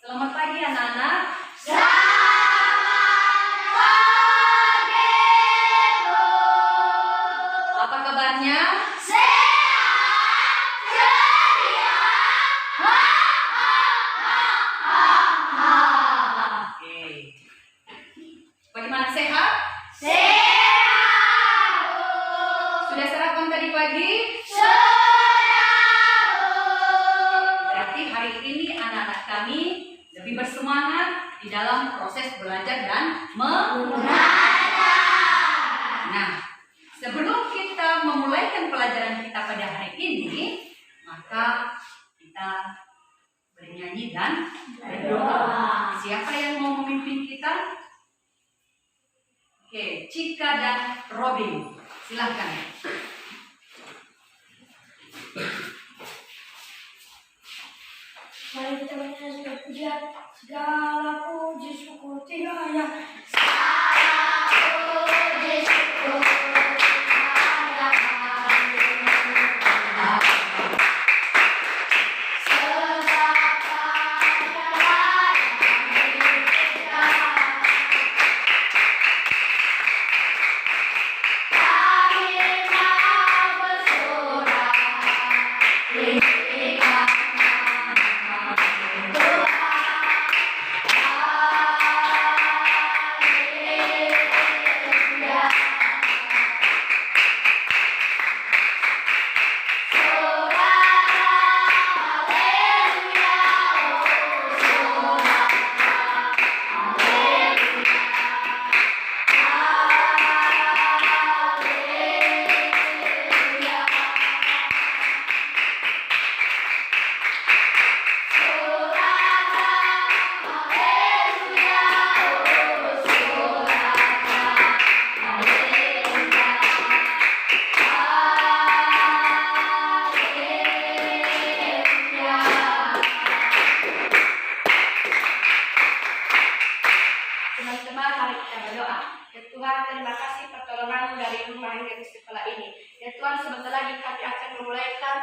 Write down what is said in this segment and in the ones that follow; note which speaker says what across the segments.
Speaker 1: Selamat pagi anak-anak.
Speaker 2: Selamat pagi, Bu.
Speaker 1: Apa kabarnya?
Speaker 2: Sehat, ceria.
Speaker 1: Oke. Bagaimana, sehat?
Speaker 2: Sehat, Bu.
Speaker 1: Sudah sarapan tadi pagi?
Speaker 2: Sudah, Bu.
Speaker 1: Berarti hari ini anak-anak kami lebih bersemangat di dalam proses belajar dan mengajar. Nah, sebelum kita memulaikan pelajaran kita pada hari ini, maka kita bernyanyi dan berdoa. Siapa yang mau memimpin kita? Oke, Cika dan Robin, silahkan.
Speaker 2: Mari kita menyanyikan pujian, segala puji syukur tinggalnya. Teman-teman, mari kita berdoa. Ya Tuhan, terima kasih pertolongan dari rumah yang istiqlal ini. Ya Tuhan, sebentar lagi kami akan memulaikan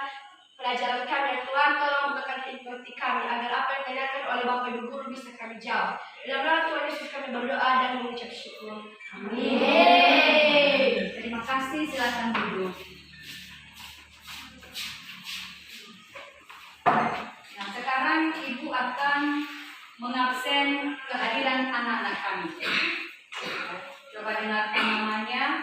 Speaker 2: pelajaran kami. Ya Tuhan, tolong bukakan hati kami agar apa yang ditanyakan oleh Bapak Ibu Guru bisa kami jawab. Dalam nama Tuhan Yesus kami berdoa dan mengucap syukur.
Speaker 1: Amin. Terima kasih, silakan duduk. Nah, sekarang Ibu akan mengabsen kehadiran anak-anak kami. Coba dengarkan namanya.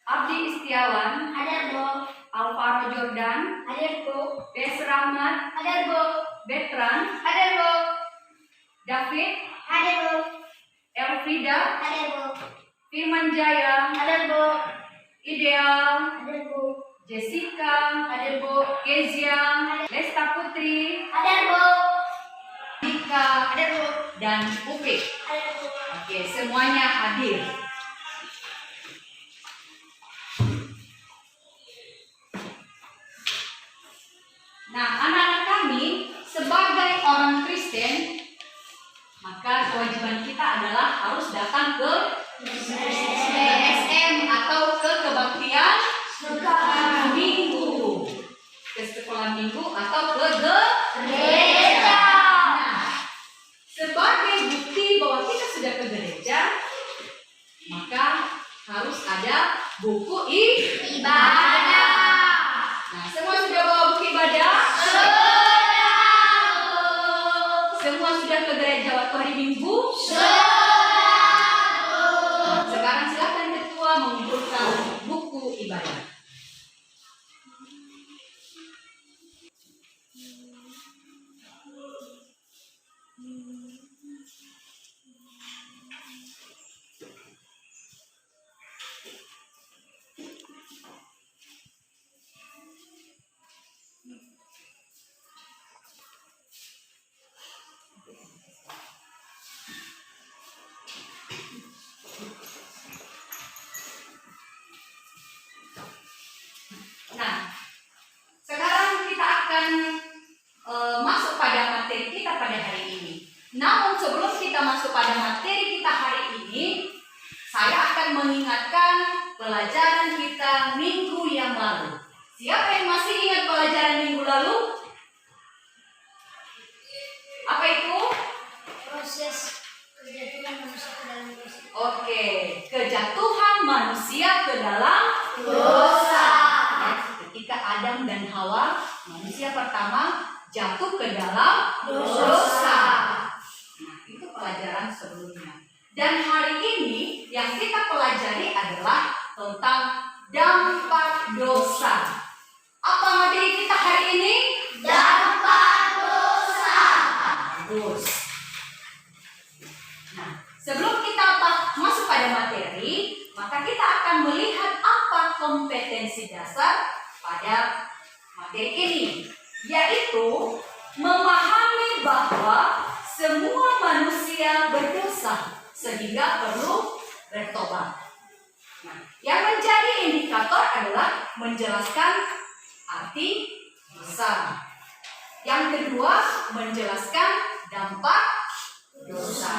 Speaker 1: Abdi Istiawan,
Speaker 2: Hadir, Bu.
Speaker 1: Alvaro Jordan,
Speaker 2: Hadir, Bu.
Speaker 1: Des Rahmat,
Speaker 2: Hadir, Bu.
Speaker 1: Betran,
Speaker 2: Hadir, Bu.
Speaker 1: David,
Speaker 2: Hadir, Bu.
Speaker 1: Elfrida,
Speaker 2: Hadir, Bu.
Speaker 1: Firman Jaya,
Speaker 2: Hadir, Bu.
Speaker 1: Ideal,
Speaker 2: Hadir, Bu.
Speaker 1: Jessica,
Speaker 2: Hadir, Bu.
Speaker 1: Kezia, Lesta Putri,
Speaker 2: Hadir, Bu.
Speaker 1: Dika,
Speaker 2: Hadir, Bu.
Speaker 1: dan Upi.
Speaker 2: Hadir, Bu.
Speaker 1: Oke, semuanya hadir. Nah, anak-anak kami sebagai orang Kristen, maka kewajiban kita adalah harus datang ke SM atau ke kebaktian minggu, ke sekolah minggu atau ke gereja. Nah, sebagai bukti bahwa kita sudah ke gereja, maka harus ada buku ibadah. Nah, semua sudah bawa buku ibadah? Semua sudah ke gereja waktu hari Minggu? Nah, sekarang silakan ketua mengumpulkan buku ibadah. Nah, sekarang kita akan masuk pada materi kita pada hari ini. Namun sebelum kita masuk pada materi kita hari ini, saya akan mengingatkan pelajaran kita minggu yang lalu. Siapa yang masih ingat pelajaran minggu lalu? Apa itu?
Speaker 3: Proses kejatuhan manusia ke dalam dosa.
Speaker 1: Oke, kejatuhan manusia ke dalam
Speaker 3: Dosa.
Speaker 1: Ya, ketika Adam dan Hawa, manusia pertama jatuh ke dalam dosa. Nah, itu pelajaran sebelumnya. Dan hari ini yang kita pelajari adalah tentang dampak dosa. Apa materi kita hari ini?
Speaker 3: Dampak dosa.
Speaker 1: Bagus. Nah, sebelum kita masuk pada materi, maka kita akan melihat apa kompetensi dasar pada materi ini, yaitu memahami bahwa semua manusia berdosa sehingga perlu bertobat. Nah, yang menjadi indikator adalah menjelaskan arti dosa. Yang kedua, menjelaskan dampak dosa.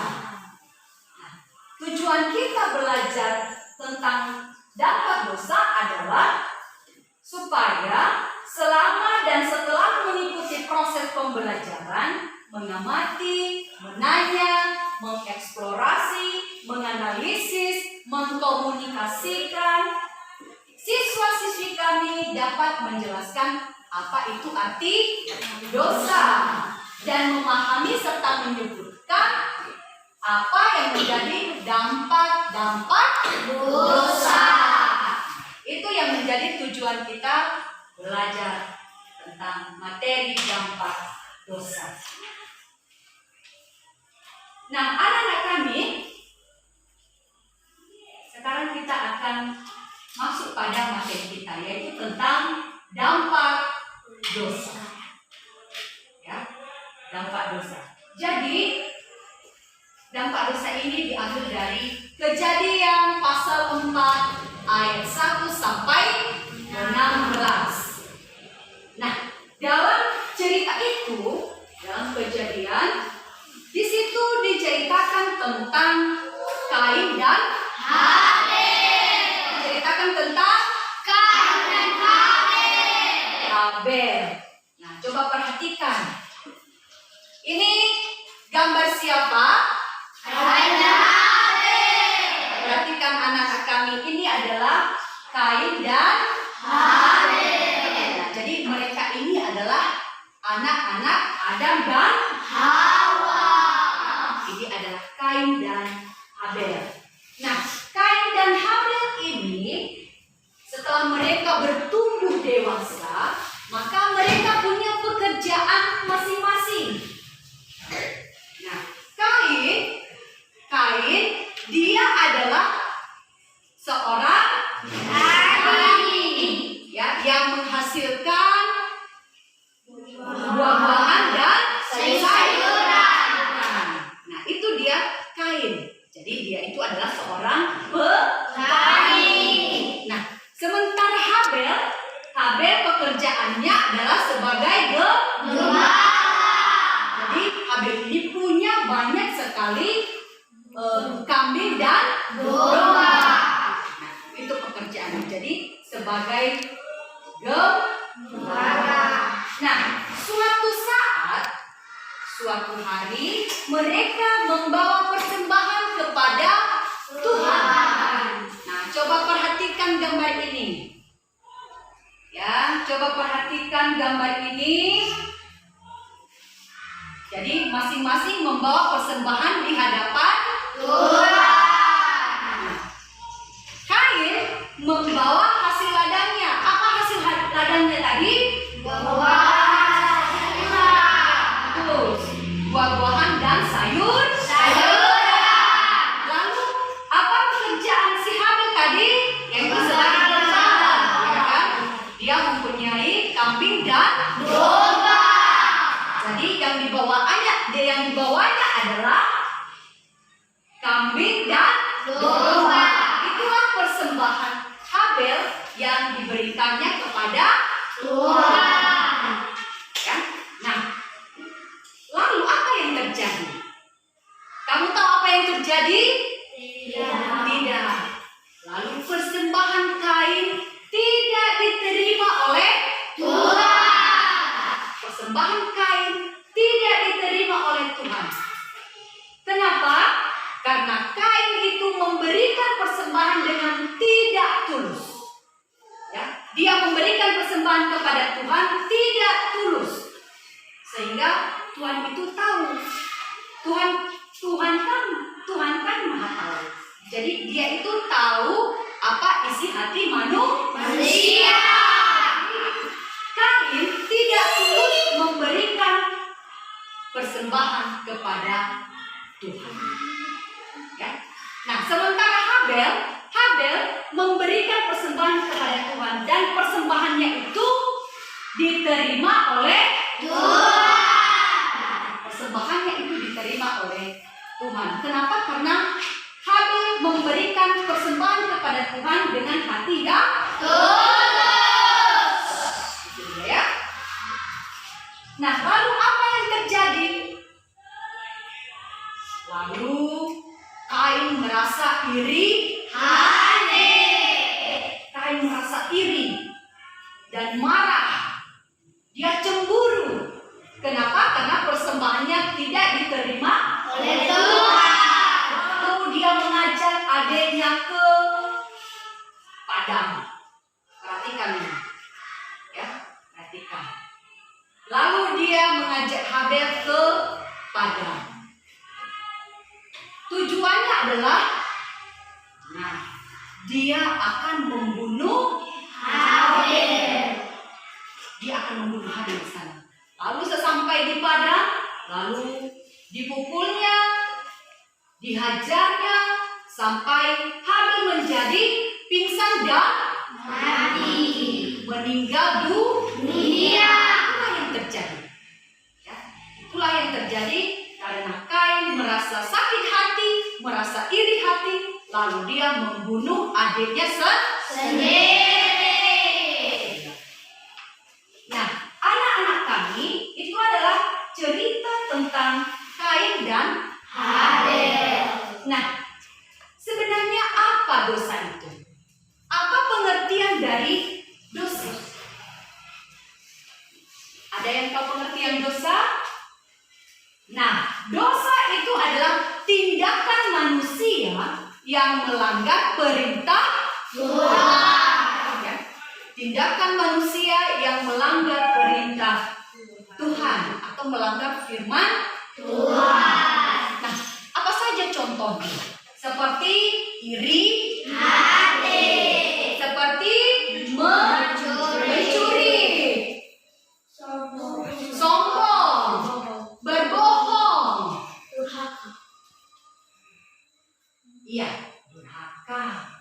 Speaker 1: Nah, tujuan kita belajar tentang dampak dosa adalah supaya selama dan setelah mengikuti proses pembelajaran, mengamati, menanya, mengeksplorasi, menganalisis, mengkomunikasikan, siswa-siswi kami dapat menjelaskan apa itu arti dosa dan memahami serta menyebutkan apa yang menjadi dampak-dampak dosa. Itu yang menjadi tujuan kita belajar tentang materi dampak dosa. Nah, anak-anak kami, sekarang kita akan masuk pada materi kita, yaitu tentang dampak dosa. Ya, dampak dosa. Jadi, dampak dosa ini diambil dari Kejadian pasal 4 ayat 1 sampai 16. Nah, dalam cerita itu, dalam Kejadian, di situ diceritakan tentang Kain dan Habel. Diceritakan tentang
Speaker 3: Kain dan
Speaker 1: Habel. Nah, coba perhatikan. Ini gambar siapa?
Speaker 3: Kain dan Habel.
Speaker 1: Perhatikan anak-anak kami, ini adalah Kain dan
Speaker 3: Habel.
Speaker 1: Nah, jadi mereka ini adalah anak-anak Adam dan
Speaker 3: Hawa.
Speaker 1: Ini adalah Kain dan Habel. Nah, Kain dan Habel ini setelah mereka bertumbuh dewasa, maka mereka punya pekerjaan masing-masing. Nah, Kain dia adalah seorang petani, ya, yang menghasilkan buah-buahan dan sayur-sayuran. Nah, itu dia Kain. Jadi dia itu adalah seorang petani. Nah, sementara Habel pekerjaannya adalah sebagai gembala. Jadi Habel ini punya banyak sekali kambing dan domba. Nah, itu pekerjaannya. Jadi sebagai gembala. Nah, suatu hari mereka membawa persembahan kepada Tuhan. Nah, coba perhatikan gambar ini. Ya, coba perhatikan gambar ini. Jadi masing-masing membawa persembahan di hadapan Tuhan. Kain membawa hasil ladangnya. Apa hasil ladangnya tadi? Buah-buahan dan sayur-sayuran. Lalu apa pekerjaan si Habel tadi? Yang sebagai gembala, ya kan? Dia mempunyai kambing dan domba. Jadi yang dibawanya adalah kambing dan domba. Itulah persembahan Habel yang diberikannya kepada Tuhan. Ya? Nah, lalu apa yang terjadi? Kamu tahu apa yang terjadi? Tidak. Lalu persembahan Kain tidak diterima oleh Tuhan. Persembahan Kain tidak diterima oleh Tuhan. Kenapa? Karena Kain itu memberikan persembahan dengan tidak tulus. Ya, dia memberikan persembahan kepada Tuhan tidak tulus. Sehingga Tuhan itu tahu. Tuhan kan Maha tahu. Jadi dia itu tahu apa isi hati manusia. Kain tidak tulus memberikan persembahan kepada Tuhan. Ya. Nah, sementara Habel memberikan persembahan kepada Tuhan dan persembahannya itu diterima oleh Tuhan. Persembahannya itu diterima oleh Tuhan. Kenapa? Karena Habel memberikan persembahan kepada Tuhan dengan hati yang tulus. Gitu ya. Nah, lalu apa yang terjadi? Lalu Kain merasa iri, Kain merasa iri dan marah. Dia cemburu. Kenapa? Karena persembahannya tidak diterima oleh Tuhan. Lalu dia mengajak adiknya ke padang. Perhatikan ini. Ya, perhatikan. Lalu dia mengajak Habel ke padang. Tujuannya adalah, dia akan membunuh Habel. Dia akan membunuh Habel di sana. Lalu sesampai di padang, lalu dipukulnya, dihajarnya, sampai Habel menjadi pingsan dan mati, meninggal dunia. Itulah yang terjadi. Ya, itulah yang terjadi karena Kain merasa sakit hati, merasa iri hati, lalu dia membunuh adiknya sendiri. Nah, anak-anak kami, itu adalah cerita tentang Kain dan Habel. Nah, sebenarnya apa dosa itu? Apa pengertian dari dosa? Ada yang tahu pengertian dosa? Nah, dosa itu adalah tindakan manusia yang melanggar perintah Tuhan. Ya. Tindakan manusia yang melanggar perintah Tuhan atau melanggar firman Tuhan. Nah, apa saja contohnya? Seperti iri hati, seperti mencuri, sombong, berbohong, iya, durhaka,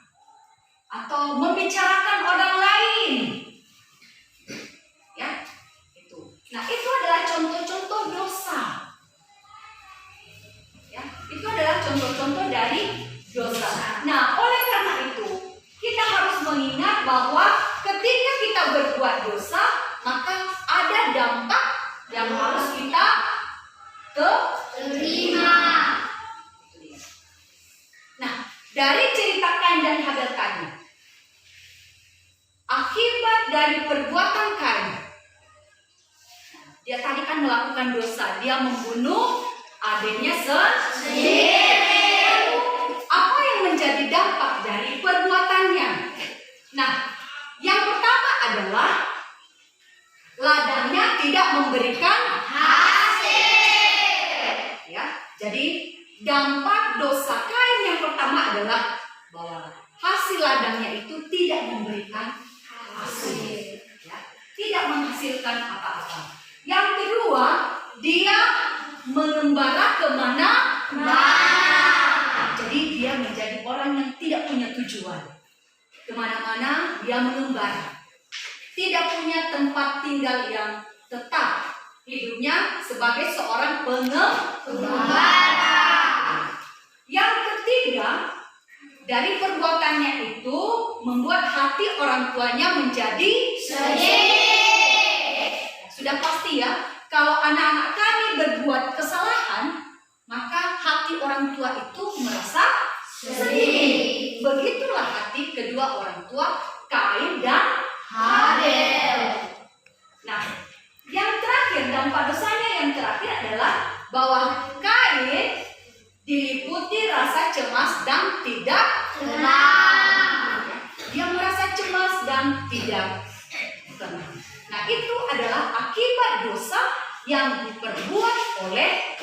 Speaker 1: atau membicarakan orang lain. Ya, itu. Nah, itu adalah contoh-contoh dosa. Ya, itu adalah contoh-contoh dari dosa. Nah, oleh karena itu, kita harus mengingat bahwa ketika kita berbuat dosa, maka ada dampak yang harus kita terima. Nah, dari cerita Kain dan Habel tadi, akibat dari perbuatan Kain, dia tadi kan melakukan dosa, dia membunuh adiknya sendiri. Apa yang menjadi dampak dari perbuatannya? Nah, yang pertama adalah ladangnya tidak memberikan hasil. Ya, jadi dampak dosa Kain yang pertama adalah bahwa hasil ladangnya itu tidak memberikan hasil. Ya, tidak menghasilkan apa-apa. Yang kedua, dia mengembara kemana-mana. Jadi dia menjadi orang yang tidak punya tujuan. Kemana-mana dia mengembara. Tidak punya tempat tinggal yang tetap. Hidupnya sebagai seorang pengembara. Yang ketiga, dari perbuatannya itu membuat hati orang tuanya menjadi sedih. Sudah pasti ya, kalau anak-anak kami berbuat kesalahan, maka hati orang tua itu merasa sedih. Begitulah hati kedua orang tua Kain dan Habel. Nah, yang terakhir dampak dosanya yang terakhir adalah bahwa Kain diliputi rasa cemas dan tidak tenang. Dia merasa cemas dan tidak tenang. Nah, itu adalah akibat dosa yang diperbuat oleh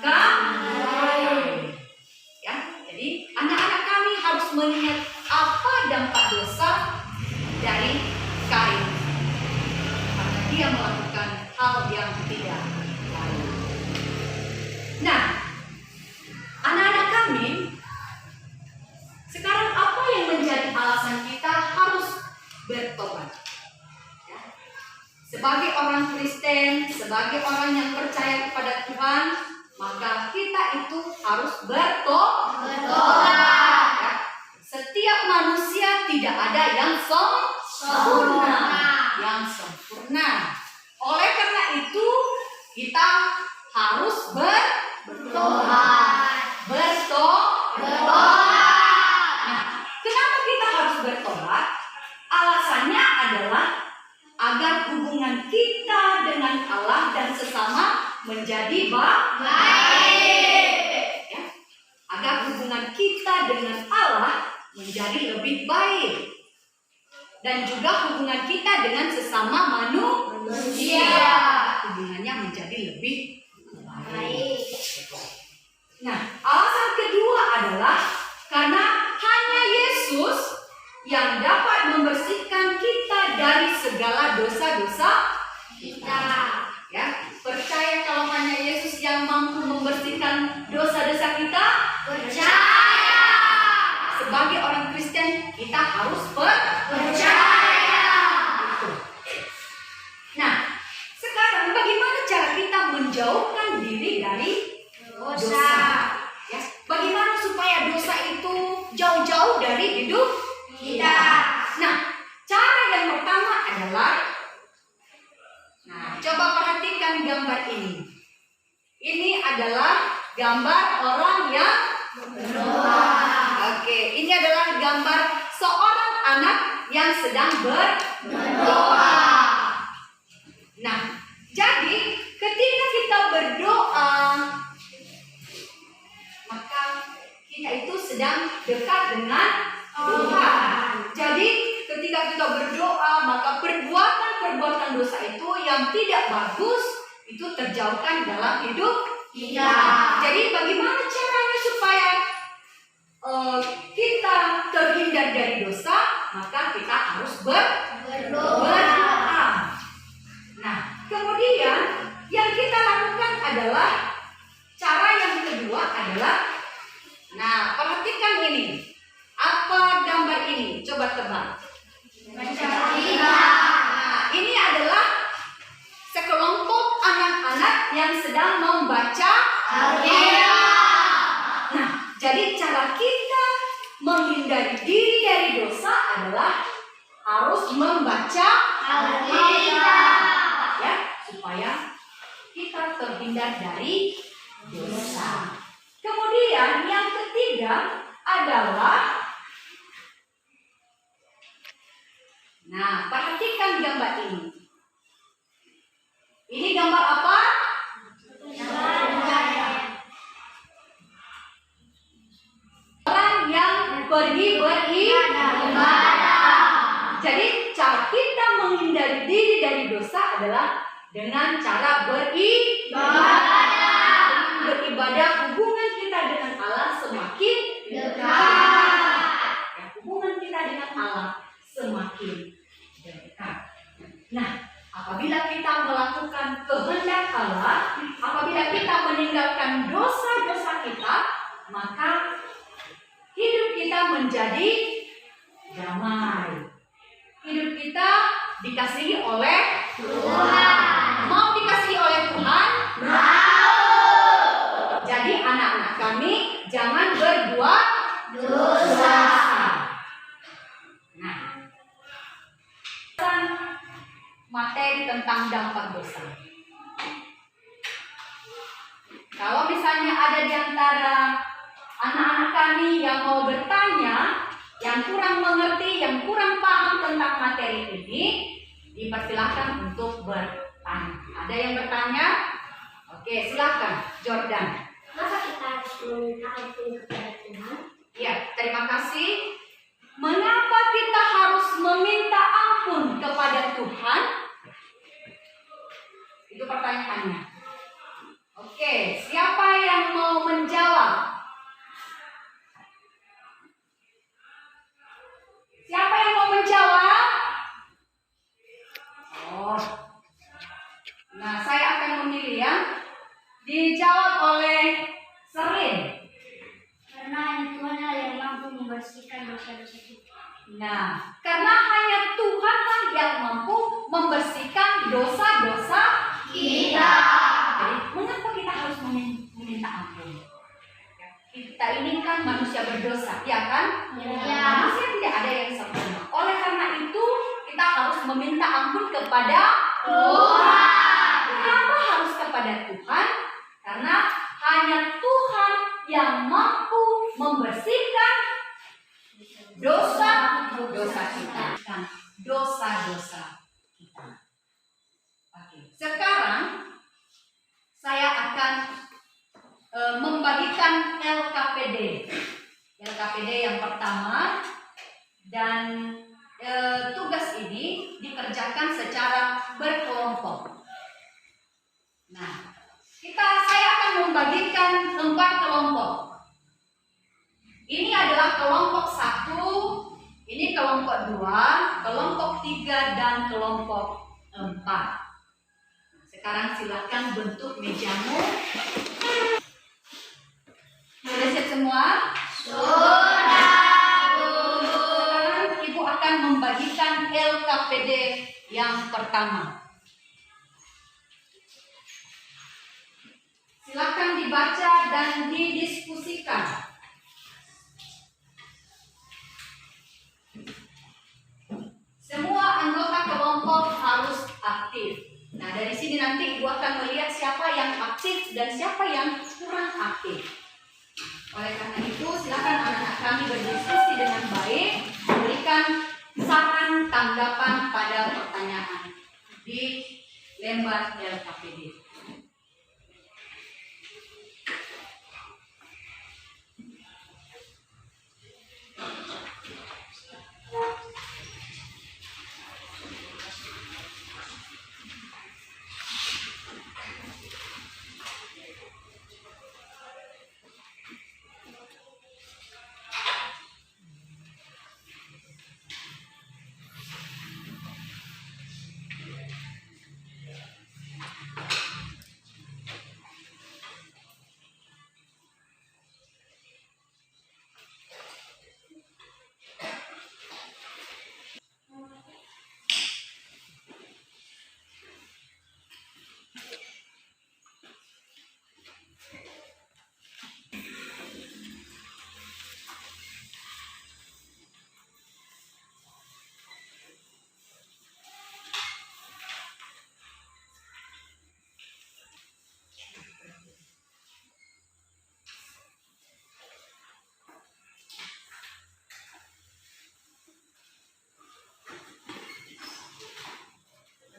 Speaker 1: Kain. Ya, jadi anak-anak kami harus mengingat apa dampak dosa dari Kain. Karena dia melakukan hal yang tidak baik. Nah, anak-anak kami, sekarang apa yang menjadi alasan kita harus bertobat? Ya. Sebagai orang Kristen, sebagai orang yang percaya kepada Tuhan, maka kita itu harus bertobat. Ya. Setiap manusia tidak ada yang sempurna. Oleh karena itu, kita harus bertobat. Nah, kenapa kita harus bertobat? Alasannya adalah agar hubungan kita dengan Allah dan sesama menjadi baik. Ya, agar hubungan kita dengan Allah menjadi lebih baik. Dan juga hubungan kita dengan sesama manusia hubungannya menjadi lebih baik. Nah, alasan kedua adalah karena hanya Yesus yang dapat membersihkan kita dari segala dosa-dosa kita. Ya, percaya kalau hanya Yesus yang mampu membersihkan dosa-dosa kita? Percaya. Sebagai orang Kristen, kita harus percaya. Nah, sekarang bagaimana cara kita menjauhkan diri dari dosa? Ya, bagaimana supaya dosa itu jauh-jauh dari hidup kita? Nah, cara yang pertama adalah, coba perhatikan gambar ini. Ini adalah gambar orang yang berdoa. Oke, ini adalah gambar seorang anak yang sedang berdoa. Nah, jadi ketika kita berdoa, maka kita itu sedang dekat dengan Tuhan. Jadi ketika kita berdoa, maka perbuatan-perbuatan dosa itu yang tidak bagus itu terjauhkan dalam hidup kita. Jadi bagaimana caranya supaya kita terhindar dari dosa? Maka kita harus berdoa. Nah, kemudian yang kita lakukan adalah cara yang kedua adalah, perhatikan ini. Apa gambar ini? Coba tebak. Ini adalah sekelompok anak-anak yang sedang membaca Alkitab. Nah, jadi cara kita menghindari diri dari dosa adalah harus membaca Alkitab, ya, supaya kita terhindar dari dosa. Kemudian yang ketiga adalah, perhatikan gambar ini. Ini gambar apa? Orang yang pergi beribadah. Jadi cara kita menghindari diri dari dosa adalah dengan cara beribadah. Beribadah, hubungan kita dengan Allah semakin dekat. Ya, hubungan kita dengan Allah semakin dekat. Nah, apabila kita melakukan kehendak Allah, apabila kita meninggalkan dosa-dosa kita, maka hidup kita menjadi damai. Hidup kita dikasihi oleh Tuhan. Mau dikasihi oleh Tuhan? Mau. Jadi anak-anak kami jangan berbuat dosa. Materi tentang dampak dosa. Kalau misalnya ada di antara anak-anak kami yang mau bertanya, yang kurang mengerti, yang kurang paham materi ini, dipersilahkan untuk bertanya. Ada yang bertanya? Oke, silakan, Jordan.
Speaker 3: Masa kita harus meminta ampun kepada Tuhan?
Speaker 1: Ya, terima kasih. Mengapa kita harus meminta ampun kepada Tuhan? Itu pertanyaannya. Oke, siapa yang mau menjawab? Siapa yang mau menjawab? Oh. Nah, saya akan memilih ya. Dijawab oleh Serin.
Speaker 3: Karena hanya Tuhan yang mampu membersihkan dosa-dosa kita.
Speaker 1: Nah, karena hanya Tuhanlah yang mampu membersihkan dosa-dosa kita. Jadi, mengapa kita harus meminta ampun? Kita ini kan manusia berdosa, ya kan?
Speaker 3: Ya.
Speaker 1: Manusia tidak ada yang sempurna. Oleh karena itu, kita harus meminta ampun kepada Tuhan. Kenapa harus kepada Tuhan? Karena hanya Tuhan yang mampu membersihkan dosa-dosa kita. Dosa-dosa kita. Oke. Sekarang saya akan membagikan LKPD. LKPD yang pertama, dan tugas ini dikerjakan secara berkelompok. Nah, saya akan membagikan 4 kelompok. Ini adalah kelompok 1, ini kelompok 2, kelompok 3, dan kelompok 4. Sekarang silakan bentuk mejamu. Sudah siap semua? Sudah, Bu. Sekarang Ibu akan membagikan LKPD yang pertama. Silakan dibaca dan didiskusikan. Semua anggota kelompok harus aktif. Nah, dari sini nanti Ibu akan melihat siapa yang aktif dan siapa yang kurang aktif. Oleh karena itu, silakan anak-anak kami berdiskusi dengan baik, memberikan saran tanggapan pada pertanyaan di lembar LKPD.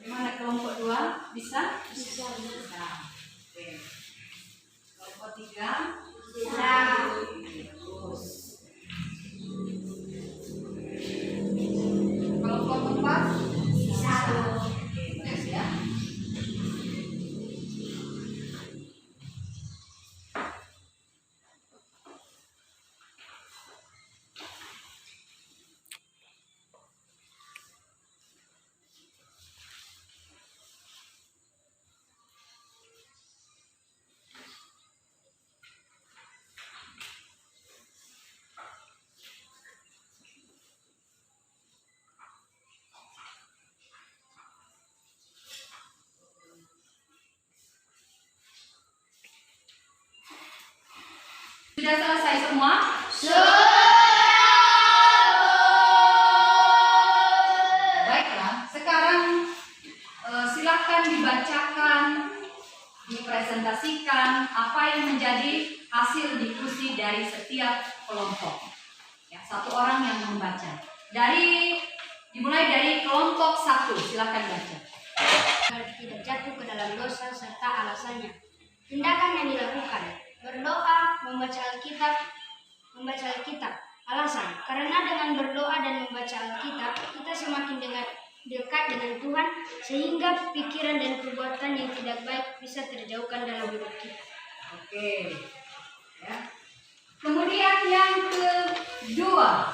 Speaker 1: Bagaimana kelompok 2? Bisa?
Speaker 3: Bisa.
Speaker 1: Oke. Kelompok 3?
Speaker 3: Bisa.
Speaker 1: Terus. Kelompok 4?
Speaker 3: Bisa.
Speaker 1: Oke, bagus ya. Dimulai dari kelompok 1, silakan baca.
Speaker 3: Agar tidak jatuh ke dalam dosa serta alasannya. Tindakan yang dilakukan: berdoa, membaca Alkitab. Alasan: karena dengan berdoa dan membaca Alkitab, kita semakin dekat dengan Tuhan, sehingga pikiran dan perbuatan yang tidak baik bisa terjauhkan dalam hidup kita.
Speaker 1: Oke. Ya. Kemudian yang kedua,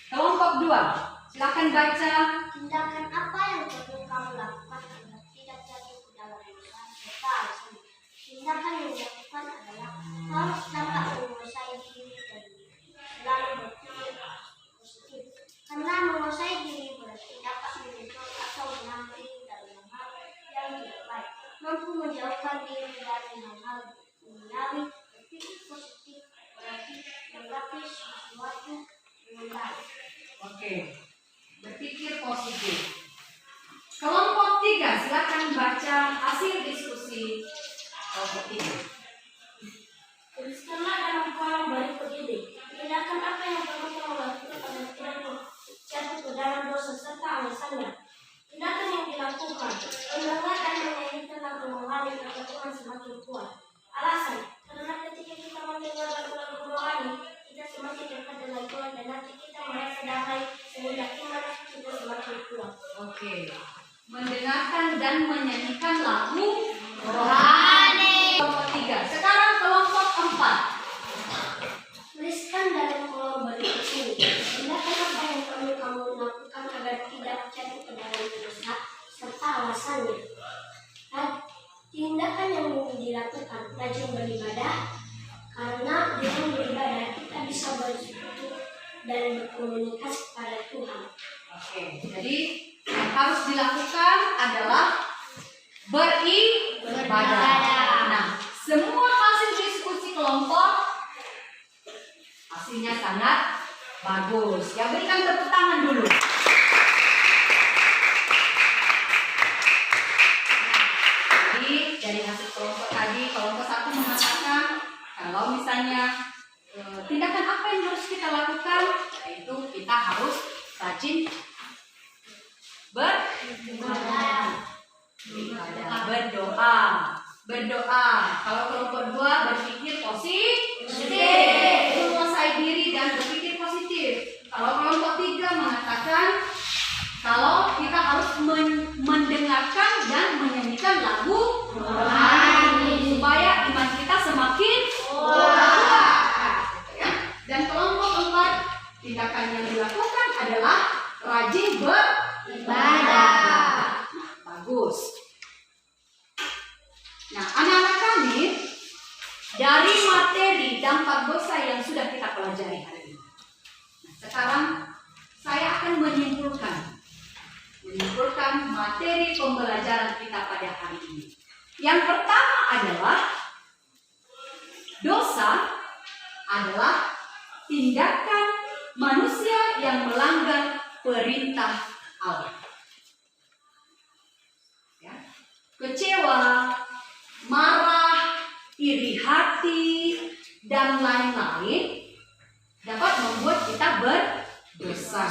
Speaker 1: kelompok 2. Silakan baca.
Speaker 3: Tindakan apa yang perlu kamu lakukan agar tidak jatuh ke dalam dosa serta alasannya? Tindakan yang dilakukan adalah harus dapat menguasai diri dan selalu berpikir positif. Karena menguasai diri berarti dapat menyentuh atau mengambil dari hal yang tidak baik, mampu menjauhkan diri dari hal-hal duniawi. Berpikir positif berarti menanggapi sesuatu dengan baik.
Speaker 1: Oke. Berpikir positif. Kelompok 3, silakan baca hasil diskusi kelompok 3.
Speaker 3: Tuliskanlah dalam kolom berikut ini tindakan apa yang perlu kamu lakukan agar tidak jatuh ke dalam dosa serta alasannya. Tindakan yang dilakukan: mendengar dan menyanyikan lagu rohani agar Tuhan semakin kuat. Alasan: karena ketika kita mendengar lagu-lagu rohani, kita semakin dekat dengan Tuhan dan nanti kita merasa damai sehingga iman kita semakin kuat.
Speaker 1: Oke. Mendengarkan dan menyanyikan lagu rohani. Kelompok 3. Sekarang kelompok 4.
Speaker 3: Tuliskan dalam kolom berikut ini tindakan apa yang perlu kamu lakukan agar tidak jatuh ke dalam dosa serta alasannya. Tindakan yang dilakukan: rajin beribadah, karena dengan beribadah kita bisa bersekutu dan berkomunikasi kepada Tuhan.
Speaker 1: Oke. Jadi yang harus dilakukan adalah beribadah. Nah, semua hasil diskusi kelompok hasilnya sangat bagus. Ya, berikan tepuk tangan dulu. Jadi dari hasil kelompok tadi, kelompok 1 mengatakan kalau misalnya tindakan apa yang harus kita lakukan, yaitu kita harus rajin berdoa. Kalau kelompok 2 berpikir positif, menguasai diri dan berpikir positif. Kalau kelompok 3 mengatakan kalau kita harus mendengarkan dan menyanyikan lagu rohani supaya iman kita semakin kuat. Dan kelompok 4, tindakan yang dilakukan adalah rajin beribadah. Bagus. Nah, anak-anak kami, dari materi dampak dosa yang sudah kita pelajari hari ini, sekarang saya akan menyimpulkan materi pembelajaran kita pada hari ini. Yang pertama adalah dosa adalah tindakan manusia yang melanggar perintah Allah. Ya. Kecewa, marah, iri hati, dan lain-lain dapat membuat kita berdosa.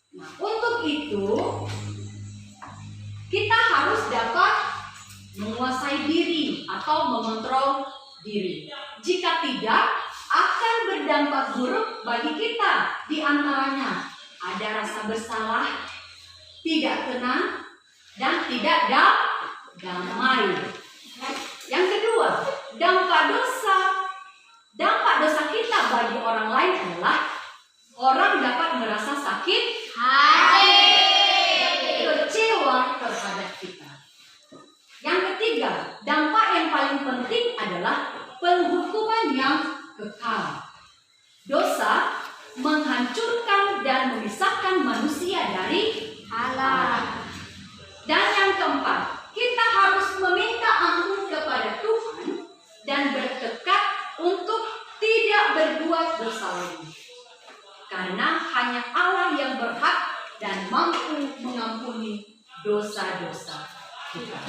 Speaker 1: Nah, untuk itu kita harus dapat menguasai diri atau mengontrol diri. Jika tidak, akan berdampak buruk bagi kita. Di antaranya ada rasa bersalah, tidak tenang, dan tidak damai. Yang kedua, dampak dosa kita bagi orang lain adalah orang dapat merasa sakit hati, kecewa terhadap kita. Yang ketiga, dampak yang paling penting adalah penghukuman yang kekal. Dosa menghancurkan dan memisahkan manusia dari Allah. Dan yang keempat, kita harus meminta ampun kepada Tuhan dan bertekad untuk tidak berbuat dosa lagi. Karena hanya Allah yang berhak dan mampu mengampuni dosa-dosa kita.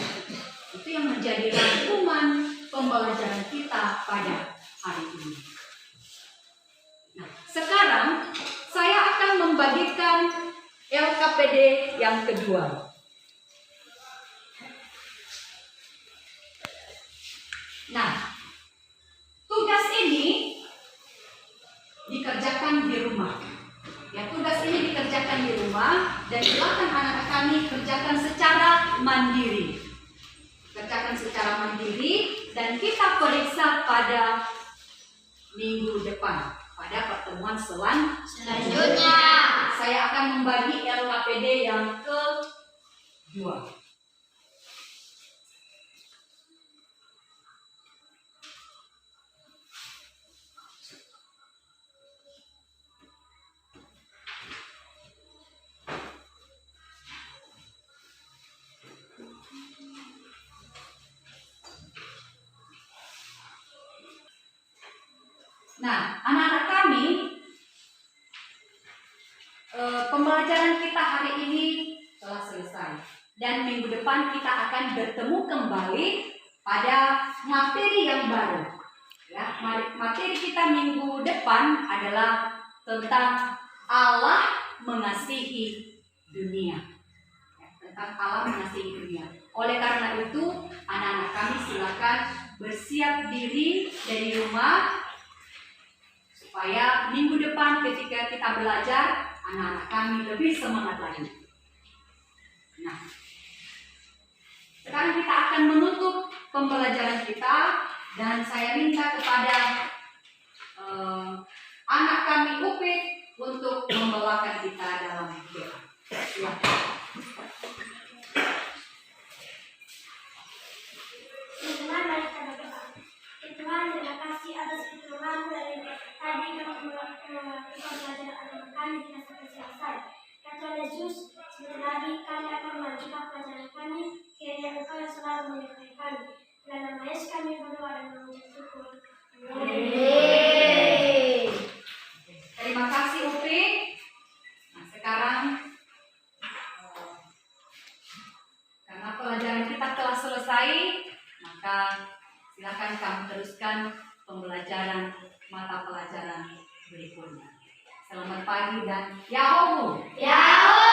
Speaker 1: Itu yang menjadi rangkuman pembelajaran kita pada hari ini. Nah, sekarang saya akan membagikan LKPD yang kedua. Nah, tugas ini dikerjakan di rumah. Ya, tugas ini dikerjakan di rumah dan silakan anak-anak kami kerjakan secara mandiri. Kerjakan secara mandiri dan kita periksa pada minggu depan, pada pertemuan selanjutnya. Saya akan membagi LKPD yang kedua. Nah, anak-anak kami, pembelajaran kita hari ini telah selesai. Dan minggu depan kita akan bertemu kembali pada materi yang baru. Ya, materi kita minggu depan adalah tentang Allah mengasihi dunia. Ya, tentang Allah mengasihi dunia. Oleh karena itu, anak-anak kami silakan bersiap diri dari rumah supaya minggu depan ketika kita belajar, anak-anak kami lebih semangat lagi. Nah, sekarang kita akan menutup pembelajaran kita dan saya minta kepada anak kami Upik untuk membawakan kita dalam doa. Silakan.
Speaker 3: Tuhan, mari kita berdoa. Tuhan, terima kasih atas pertolongan dari tadi pembelajaran agama kami tidak sampai selesai. Ya Tuhan Yesus, sebentar lagi kami akan melanjutkan pelajaran kami. Kiranya Engkau yang selalu menyertai kami. Dalam nama Yesus kami berdoa dan mengucap syukur.
Speaker 1: Amin. Terima kasih Upik. Nah, sekarang karena pelajaran kita telah selesai, maka silakan kamu teruskan pembelajaran mata pelajaran berikutnya. Selamat pagi dan Yahoo!
Speaker 3: Yahoo!